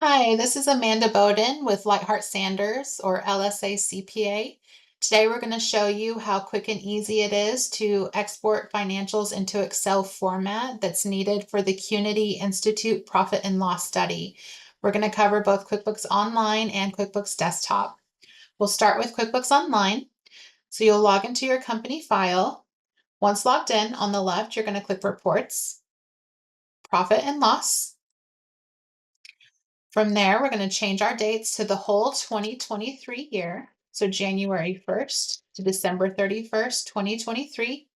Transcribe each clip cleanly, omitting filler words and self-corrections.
Hi, this is Amanda Bowden with Lightheart Sanders or LSA CPA. Today we're going to show you how quick and easy it is to export financials into Excel format that's needed for the Qnity Institute Profit and Loss Study. We're going to cover both QuickBooks Online and QuickBooks Desktop. We'll start with QuickBooks Online. So you'll log into your company file. Once logged in, on the left, you're going to click Reports, Profit and Loss. From there, we're going to change our dates to the whole 2023 year. So January 1st to December 31st, 2023.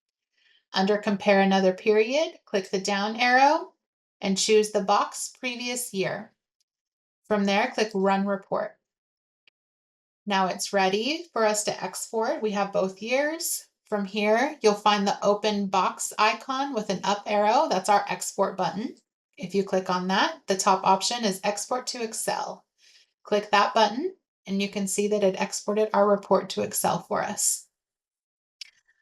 Under Compare Another Period, click the down arrow and choose the box Previous Year. From there, click Run Report. Now it's ready for us to export. We have both years. From here, you'll find the open box icon with an up arrow. That's our export button. If you click on that, the top option is Export to Excel. Click that button and you can see that it exported our report to Excel for us.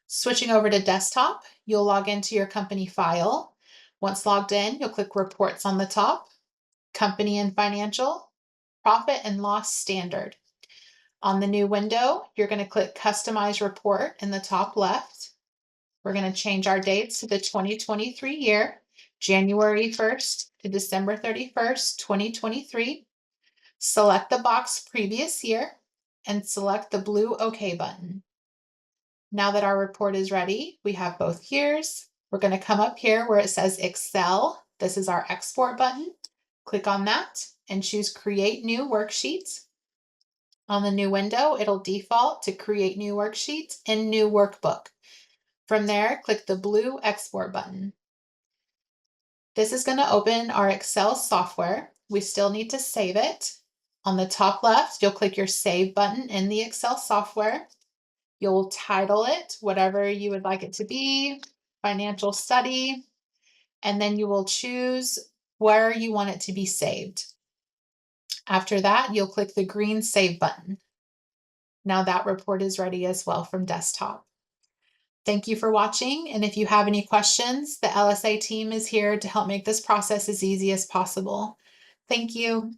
Switching over to desktop, you'll log into your company file. Once logged in, you'll click Reports on the top, Company and Financial, Profit and Loss Standard. On the new window, you're going to click Customize Report in the top left. We're going to change our dates to the 2023 year, January 1st to December 31st, 2023. Select the box Previous Year and select the blue OK button. Now that our report is ready, we have both years. We're going to come up here where it says Excel. This is our export button. Click on that and choose Create New Worksheet. On the new window, it'll default to Create New Worksheets in New Workbook. From there, click the blue Export button. This is going to open our Excel software. We still need to save it. On the top left, you'll click your Save button in the Excel software. You'll title it whatever you would like it to be, Financial Study, and then you will choose where you want it to be saved. After that, you'll click the green Save button. Now that report is ready as well from desktop. Thank you for watching, and if you have any questions, the LSA team is here to help make this process as easy as possible. Thank you.